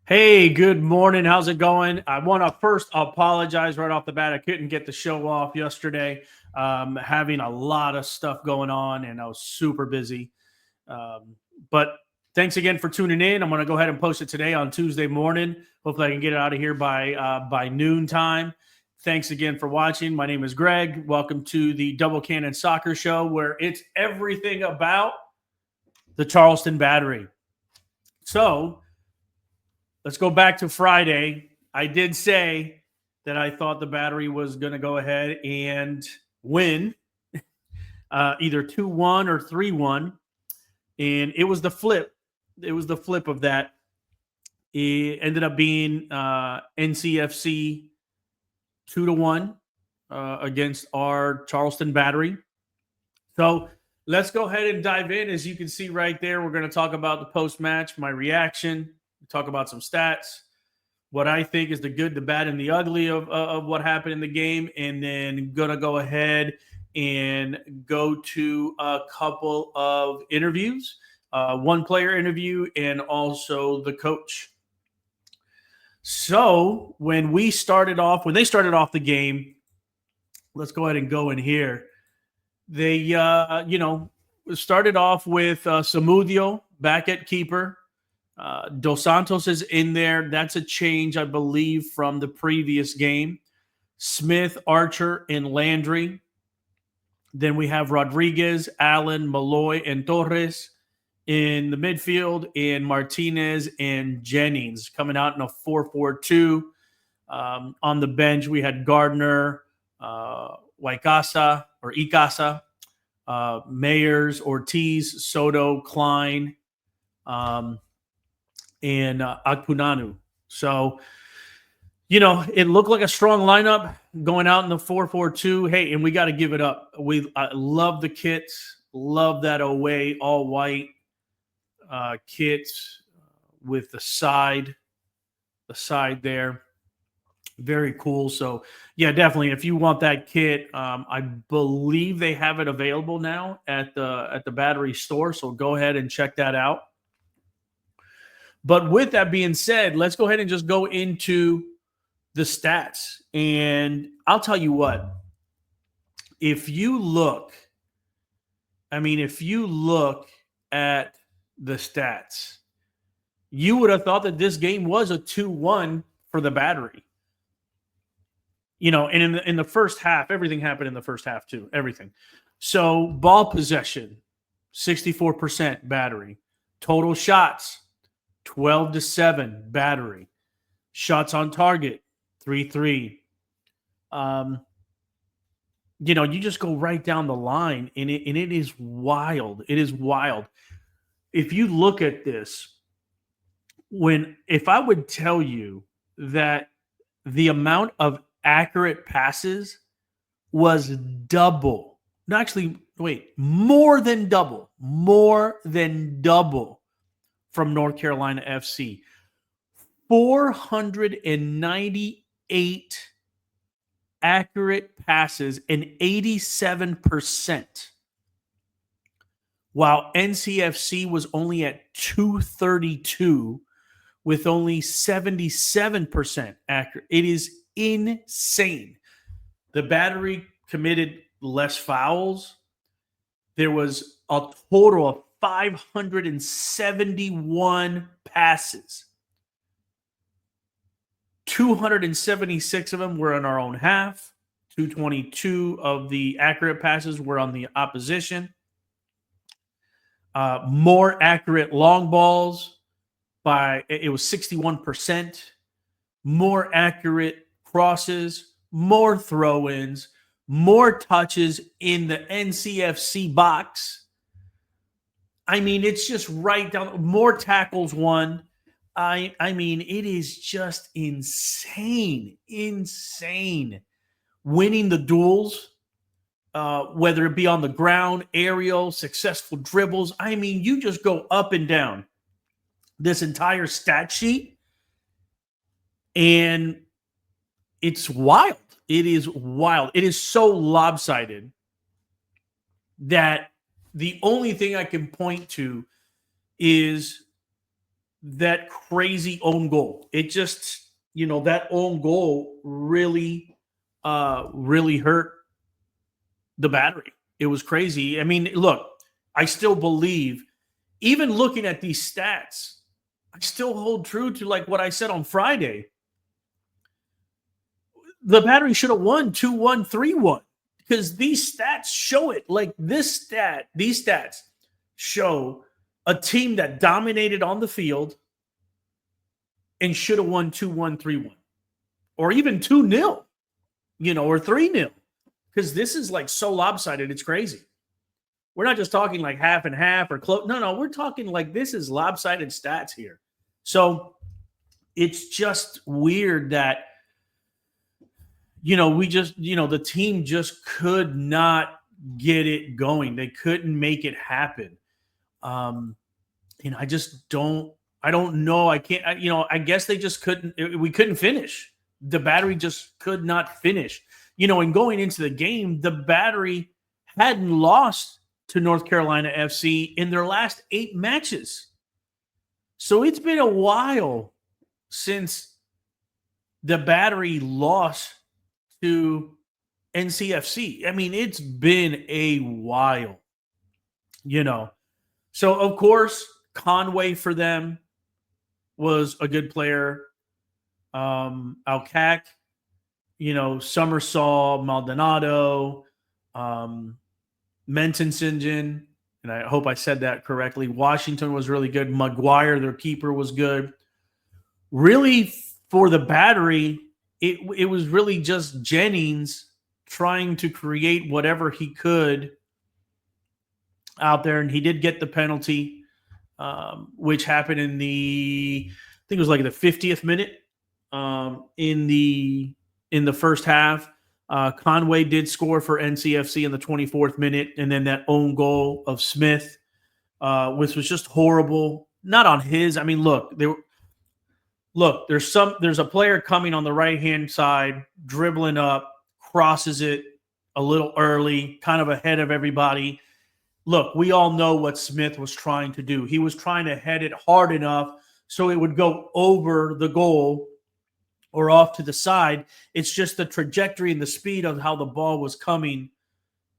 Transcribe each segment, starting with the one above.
Hey, good morning. How's it going? I want to first apologize right off the bat. I couldn't get the show off yesterday. Having a lot of stuff going on, and I was super busy. Um, but thanks again for tuning in. I'm going to go ahead and post it today on Tuesday morning. Hopefully, I can get it out of here by noon time. Thanks again for watching. My name is Greg. Welcome to the Double Cannon Soccer Show, where it's everything about the Charleston Battery. So let's go back to Friday. I did say that I thought the Battery was going to go ahead and win either 2-1 or 3-1. And it was the flip. It was the flip of that. It ended up being NCFC 2-1 against our Charleston Battery. So let's go ahead and dive in. As you can see right there, we're going to talk about the post-match, my reaction, talk about some stats, what I think is the good, the bad, and the ugly of what happened in the game, and then going to go ahead and go to a couple of interviews, one player interview, and also the coach. So when they started off the game, let's go ahead and go in here. They, started off with Samudio back at keeper. Dossantos is in there. That's a change, I believe, from the previous game. Smith, Archer, and Landry. Then we have Rodriguez, Allen, Malloy, and Torres in the midfield, and Martinez and Jennings coming out in a 4-4-2. On the bench, we had Gardner, Waikasa, Mayers, Ortiz, Soto, Klein, and Akpunanu. So, it looked like a strong lineup going out in the 4-4-2. Hey, and we got to give it up. I love the kits. Love that away all white kits with the side there. Very cool. So, yeah, definitely. If you want that kit, I believe they have it available now at the Battery store. So go ahead and check that out. But with that being said, let's go ahead and just go into the stats. And I'll tell you what, if you look at the stats, you would have thought that this game was a 2-1 for the Battery. And in the first half, everything happened in the first half too, everything. So ball possession, 64% Battery. Total shots, 12-7 Battery. Shots on target, 3-3. You just go right down the line, and it is wild. It is wild. If you look at this, if I would tell you that the amount of accurate passes was double, no, actually, wait, more than double from North Carolina FC. 498 accurate passes and 87%, while NCFC was only at 232 with only 77% accurate. It is insane. The Battery committed less fouls. There was a total of 571 passes. 276 of them were in our own half. 222 of the accurate passes were on the opposition. More accurate long balls it was 61%. More accurate crosses, more throw-ins, more touches in the NCFC box. I mean, it's just right down. More tackles won. I mean, it is just insane. Winning the duels, whether it be on the ground, aerial, successful dribbles. I mean, you just go up and down this entire stat sheet, and it's wild. It is wild. It is so lopsided that the only thing I can point to is that crazy own goal. It just, that own goal really hurt the Battery. It was crazy. I mean, look, I still believe, even looking at these stats, I still hold true to like what I said on Friday. The Battery should have won 2-1, 3-1 because these stats show it. Like these stats show a team that dominated on the field and should have won 2-1, 3-1, or even 2-0, or 3-0, because this is like so lopsided. It's crazy. We're not just talking like half and half or close. No, we're talking like this is lopsided stats here. So it's just weird that, the team just could not get it going. They couldn't make it happen. I don't know. I guess they just we couldn't finish. The Battery just could not finish. And going into the game, the Battery hadn't lost to North Carolina FC in their last 8 matches. So it's been a while since the Battery lost to NCFC. I mean, it's been a while, So, of course, Conway for them was a good player. Alcac, Summersall, Maldonado, Mentensingen, and I hope I said that correctly. Washington was really good. Maguire, their keeper, was good. Really, for the Battery, it was really just Jennings trying to create whatever he could out there, and he did get the penalty, which happened in I think it was like the 50th minute in the first half. Conway did score for NCFC in the 24th minute, and then that own goal of Smith, which was just horrible. Not on his. I mean, there's a player coming on the right-hand side, dribbling up, crosses it a little early, kind of ahead of everybody. Look, we all know what Smith was trying to do. He was trying to head it hard enough so it would go over the goal or off to the side. It's just the trajectory and the speed of how the ball was coming,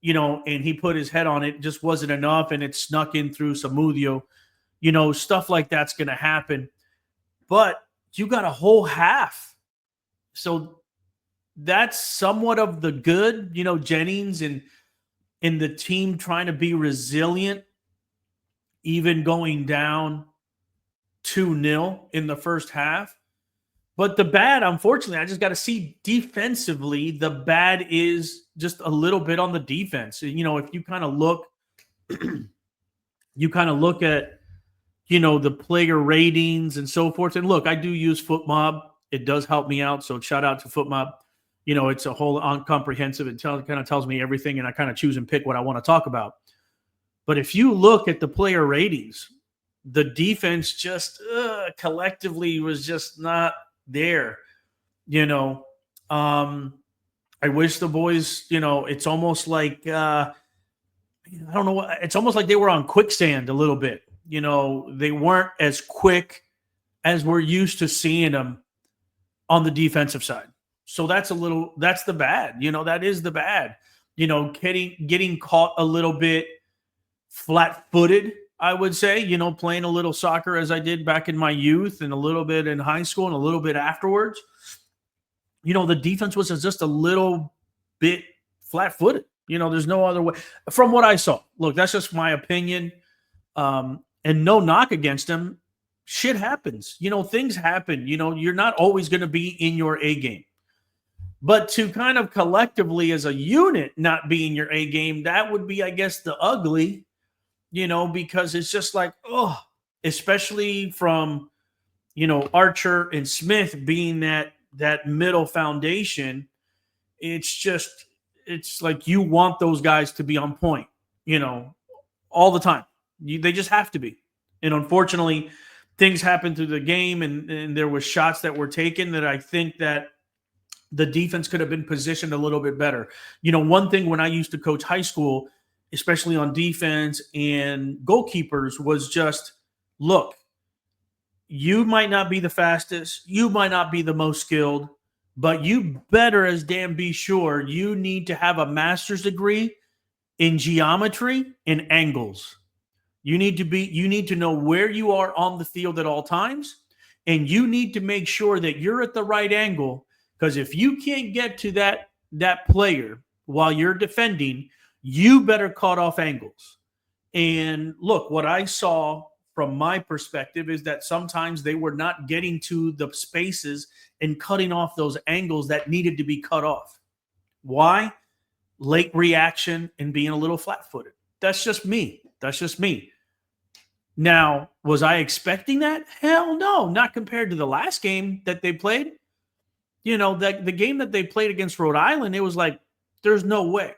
and he put his head on it, just wasn't enough, and it snuck in through Samudio. Stuff like that's going to happen. But you got a whole half. So that's somewhat of the good, Jennings and the team trying to be resilient, even going down 2-0 in the first half. But the bad, unfortunately, I just got to see defensively, the bad is just a little bit on the defense. If you kind of look, at, the player ratings and so forth. And look, I do use FutMob. It does help me out. So shout out to FutMob. It's a whole comprehensive. It kind of tells me everything, and I kind of choose and pick what I want to talk about. But if you look at the player ratings, the defense just collectively was just not there. I wish the boys, it's almost like I don't know, it's almost like they were on quicksand a little bit. They weren't as quick as we're used to seeing them on the defensive side. So that's the bad. That is the bad. Getting caught a little bit flat-footed, I would say, playing a little soccer as I did back in my youth and a little bit in high school and a little bit afterwards. The defense was just a little bit flat-footed. There's no other way. From what I saw, look, that's just my opinion. And no knock against them. Shit happens. Things happen. You're not always going to be in your A game. But to kind of collectively as a unit not be in your A game, that would be, I guess, the ugly, because it's just like, especially from, Archer and Smith being that middle foundation. It's like you want those guys to be on point, all the time. They just have to be. And unfortunately, things happened through the game, and there were shots that were taken that I think that the defense could have been positioned a little bit better. One thing when I used to coach high school, especially on defense and goalkeepers, was just, look, you might not be the fastest, you might not be the most skilled, but you better as damn be sure you need to have a master's degree in geometry and angles. You need to know where you are on the field at all times, and you need to make sure that you're at the right angle, because if you can't get to that player while you're defending, you better cut off angles. And look, what I saw from my perspective is that sometimes they were not getting to the spaces and cutting off those angles that needed to be cut off. Why? Late reaction and being a little flat-footed. That's just me. That's just me. Now, was I expecting that? Hell no, not compared to the last game that they played. You know, the game that they played against Rhode Island, it was like, there's no way.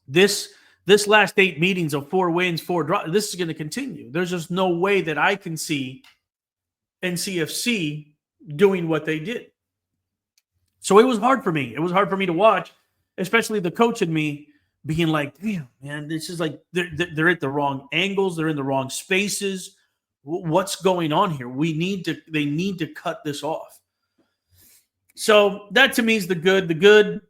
This last 8 meetings of 4 wins, 4 draws, this is going to continue. There's just no way that I can see NCFC doing what they did. So it was hard for me. It was hard for me to watch, especially the coach and me being like, damn, man, this is like they're at the wrong angles. They're in the wrong spaces. What's going on here? They need to cut this off. So that to me is the good. The good,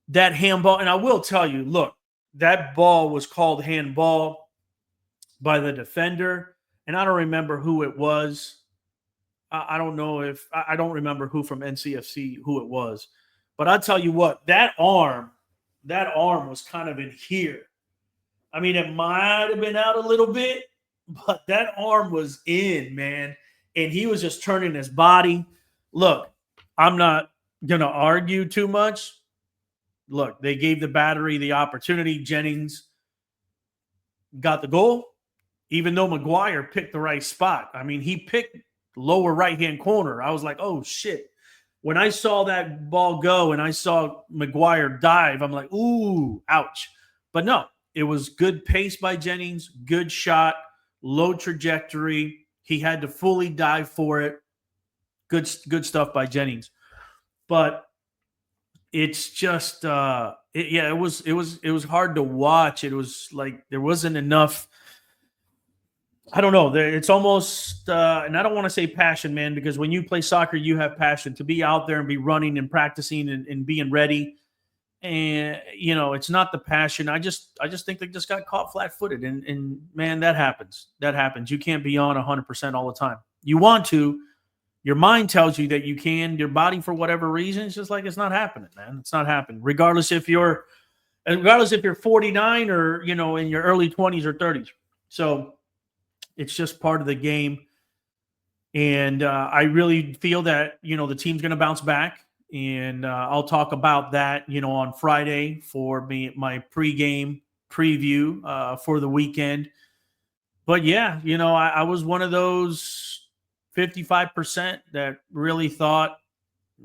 that handball. And I will tell you, look, that ball was called handball by the defender. And I don't remember who it was. I don't remember who from NCFC, who it was. But I'll tell you what, that arm was kind of in here. I mean, it might have been out a little bit, but that arm was in, man. And he was just turning his body. Look, I'm not going to argue too much. Look, they gave the Battery the opportunity. Jennings got the goal, even though McGuire picked the right spot. I mean, he picked lower right-hand corner. I was like, oh, shit. When I saw that ball go and I saw McGuire dive, I'm like, ooh, ouch. But no, it was good pace by Jennings, good shot, low trajectory. He had to fully dive for it. Good stuff by Jennings. But it's just, it was hard to watch. It was like there wasn't enough. I don't know. It's almost, and I don't want to say passion, man, because when you play soccer, you have passion to be out there and be running and practicing and being ready. And, it's not the passion. I just think they just got caught flat-footed. And man, that happens. That happens. You can't be on 100% all the time. You want to. Your mind tells you that you can. Your body, for whatever reason, it's just like it's not happening, man. It's not happening. Regardless if you're 49 or, in your early 20s or 30s. So it's just part of the game. And I really feel that, the team's going to bounce back. And I'll talk about that, on Friday for my pregame preview for the weekend. But, yeah, I was one of those 55% that really thought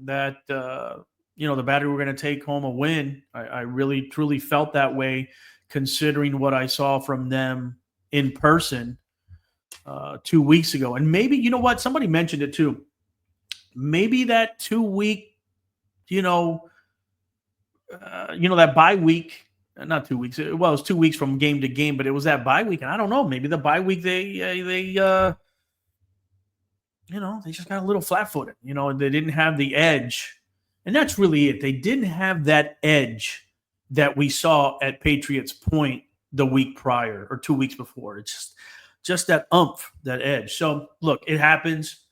that, the Battery were going to take home a win. I really, truly felt that way, considering what I saw from them in person 2 weeks ago. And maybe, you know what? Somebody mentioned it too. Maybe that 2 week, that bye week, not 2 weeks. Well, it was 2 weeks from game to game, but it was that bye week. And I don't know, maybe the bye week, they just got a little flat-footed. They didn't have the edge. And that's really it. They didn't have that edge that we saw at Patriots Point the week prior or 2 weeks before. It's just that oomph, that edge. So, look, it happens.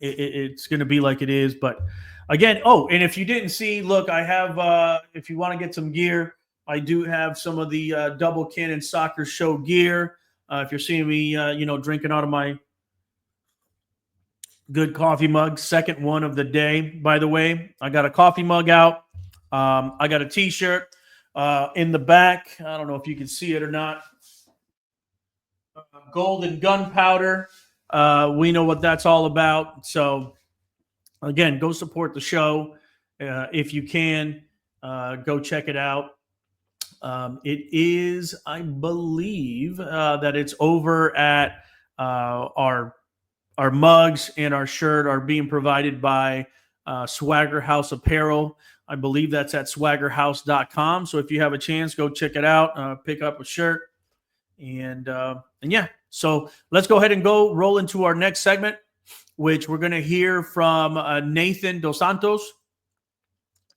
It's going to be like it is. But, again, and if you didn't see, look, I have, if you want to get some gear, I do have some of the Double Cannon Soccer Show gear. If you're seeing me, drinking out of my good coffee mug, second one of the day, by the way. I got a coffee mug out. I got a T-shirt in the back. I don't know if you can see it or not. Golden gunpowder. We know what that's all about. So, again, go support the show if you can. Go check it out. It is, I believe, that it's over at our mugs and our shirt are being provided by Swagger House Apparel. I believe that's at swaggerhouse.com. So if you have a chance, go check it out, pick up a shirt. And yeah, so let's go ahead and roll into our next segment, which we're going to hear from Nathan Dossantos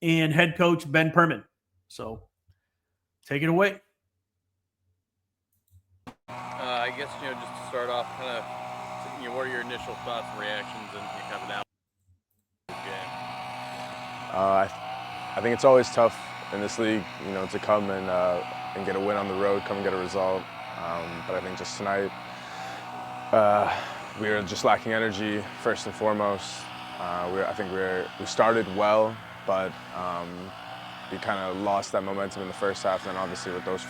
and head coach Ben Pirmann. So take it away. I guess, just to start off, kind of, what are your initial thoughts and reactions and kind of an outlook game? I think it's always tough in this league, to come and get a win on the road, come and get a result. But I think just tonight, we were just lacking energy first and foremost. I think we started well, but we kind of lost that momentum in the first half. And then obviously with those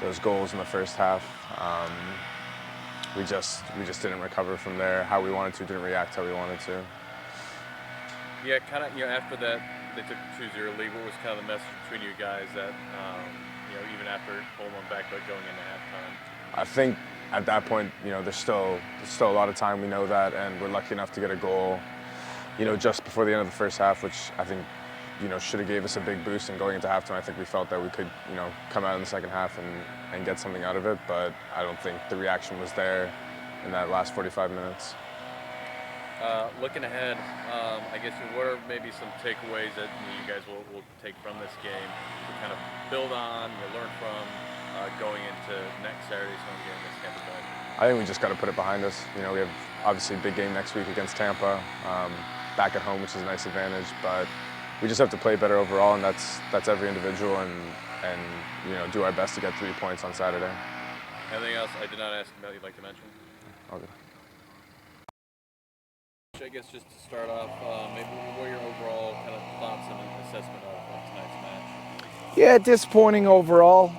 those goals in the first half, we just didn't recover from there how we wanted to, didn't react how we wanted to. Yeah, kind of, after that, they took a 2-0 lead. What was kind of the message between you guys that, even after pulling one back, but going into halftime? I think at that point, there's still a lot of time. We know that, and we're lucky enough to get a goal, just before the end of the first half, which I think, should have gave us a big boost. And going into halftime, I think we felt that we could, come out in the second half and get something out of it. But I don't think the reaction was there in that last 45 minutes. Looking ahead, I guess what are maybe some takeaways that you guys will take from this game to kind of build on, learn from going into next Saturday's home game against Tampa Bay? I think we just got to put it behind us. We have obviously a big game next week against Tampa, back at home, which is a nice advantage. But we just have to play better overall, and that's every individual, and do our best to get 3 points on Saturday. Anything else I did not ask about you'd like to mention? Okay. I guess just to start off, maybe what are your overall kind of thoughts and assessment of tonight's match? Yeah, disappointing overall.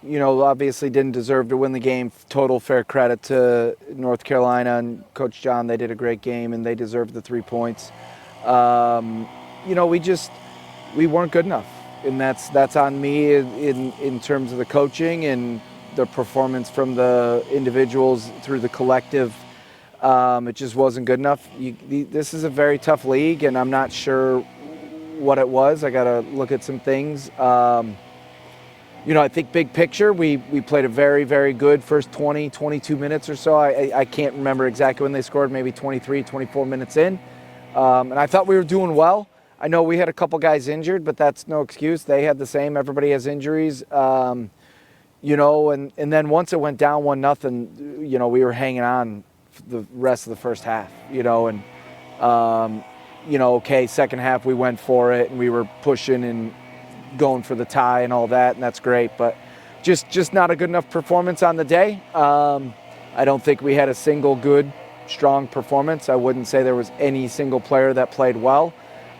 Obviously didn't deserve to win the game. Total fair credit to North Carolina and Coach John. They did a great game and they deserved the 3 points. We weren't good enough, and that's on me in terms of the coaching and the performance from the individuals through the collective. It just wasn't good enough. This is a very tough league, and I'm not sure what it was. I got to look at some things. I think big picture, we played a very, very good first 20, 22 minutes or so. I can't remember exactly when they scored, maybe 23, 24 minutes in. And I thought we were doing well. I know we had a couple guys injured, but that's no excuse. They had the same. Everybody has injuries. And then once it went down 1-0, we were hanging on the rest of the first half, second half we went for it and we were pushing and going for the tie and all that, and that's great, but just not a good enough performance on the day. I don't think we had a single good, strong performance. I wouldn't say there was any single player that played well.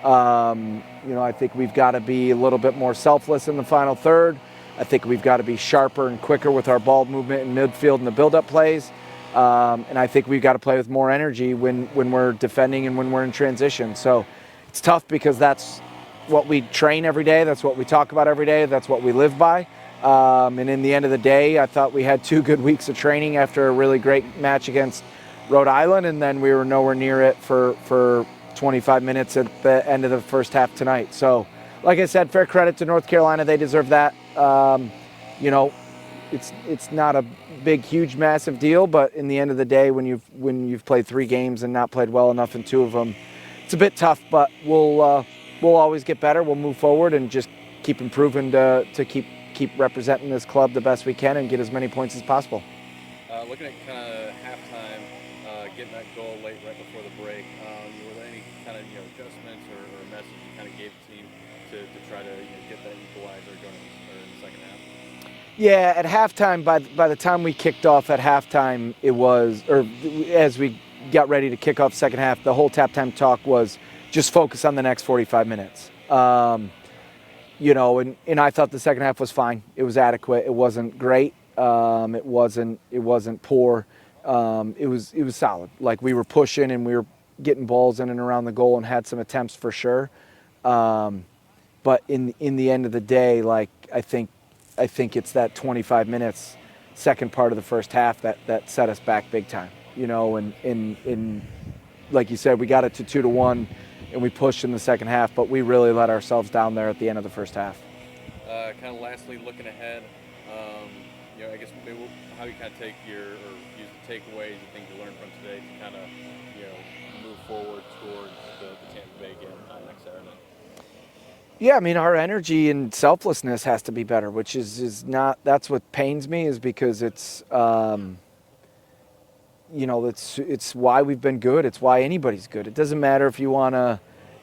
I think we've got to be a little bit more selfless in the final third. I think we've got to be sharper and quicker with our ball movement in midfield and the build-up plays. And I think we've got to play with more energy when we're defending and when we're in transition. So it's tough because that's what we train every day. That's what we talk about every day. That's what we live by. And in the end of the day, I thought we had 2 good weeks of training after a really great match against Rhode Island. And then we were nowhere near it for 25 minutes at the end of the first half tonight. So like I said, fair credit to North Carolina. They deserve that. It's not a big, huge, massive deal, but in the end of the day, when you've played 3 games and not played well enough in 2 of them, it's a bit tough. But we'll always get better. We'll move forward and just keep improving to keep representing this club the best we can and get as many points as possible. Looking at kind of halftime, getting that goal late right before the break, were there any kind of adjustments or message you kind of gave the team to try to get that equalizer going in the second half? Yeah, at halftime, by the time we kicked off at halftime, as we got ready to kick off second half, the whole tap-time talk was just focus on the next 45 minutes. And I thought the second half was fine. It was adequate. It wasn't great. It wasn't poor. It was solid. Like, we were pushing and we were getting balls in and around the goal and had some attempts for sure. But in the end of the day, like, I think it's that 25 minutes, second part of the first half that set us back big time. And like you said, we got it to 2-1 and we pushed in the second half, but we really let ourselves down there at the end of the first half. Kind of lastly, looking ahead, I guess maybe how you kind of take or use the takeaways and things you learned from today to kind of, move forward towards the Tampa Bay game next Saturday. Yeah, I mean, our energy and selflessness has to be better, which is not, that's what pains me, is because it's, it's why we've been good. It's why anybody's good. It doesn't matter if you want to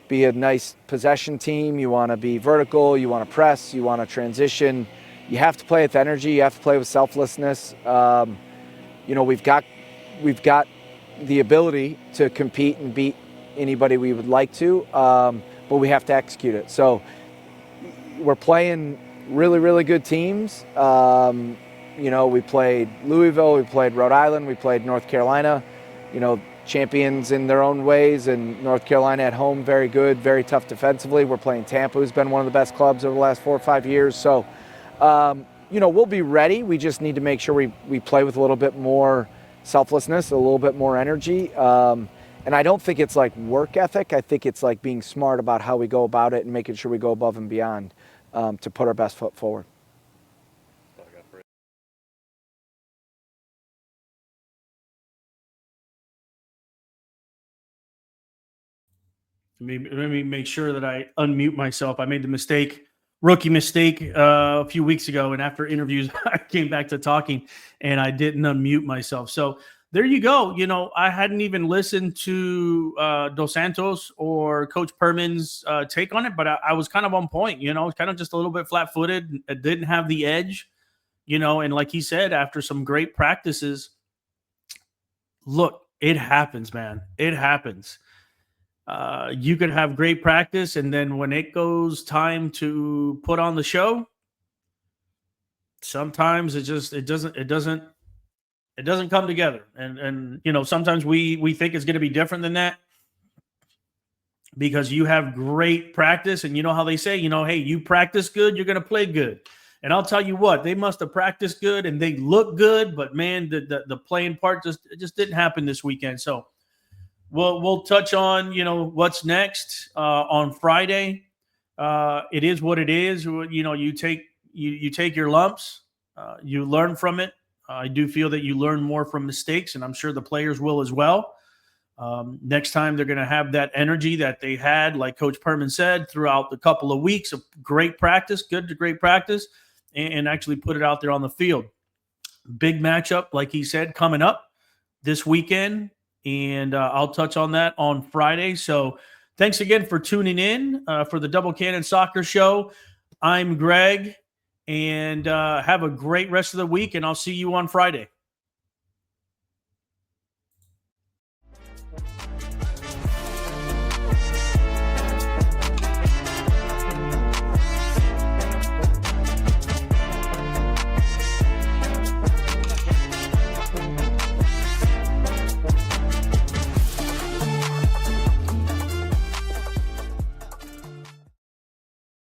be a nice possession team, you want to be vertical, you want to press, you want to transition. You have to play with energy. You have to play with selflessness. We've got the ability to compete and beat anybody we would like to, but we have to execute it. So we're playing really, really good teams. We played Louisville, we played Rhode Island, we played North Carolina, champions in their own ways, and North Carolina at home, very good, very tough defensively. We're playing Tampa, who's been one of the best clubs over the last 4 or 5 years. So, we'll be ready. We just need to make sure we play with a little bit more selflessness, a little bit more energy. And I don't think it's like work ethic. I think it's like being smart about how we go about it and making sure we go above and beyond to put our best foot forward. Let me make sure that I unmute myself. I made the rookie mistake a few weeks ago. And after interviews, I came back to talking and I didn't unmute myself. So there you go. I hadn't even listened to Dossantos or Coach Pirmann's take on it, but I was kind of on point, kind of just a little bit flat footed. It didn't have the edge, and like he said, after some great practices, look, it happens, man. It happens. You could have great practice, and then when it goes time to put on the show, sometimes it doesn't come together. And sometimes we think it's going to be different than that because you have great practice, and how they say, hey, you practice good, you're going to play good. And I'll tell you what, they must have practiced good and they look good, but man, the playing part just didn't happen this weekend. So we'll touch on, what's next on Friday. It is what it is. You take your lumps, you learn from it. I do feel that you learn more from mistakes, and I'm sure the players will as well. Next time they're going to have that energy that they had, like Coach Pirmann said, throughout the couple of weeks of great practice, good to great practice, and actually put it out there on the field. Big matchup, like he said, coming up this weekend. And I'll touch on that on Friday. So thanks again for tuning in for the Double Cannon Soccer Show. I'm Greg, and have a great rest of the week, and I'll see you on Friday.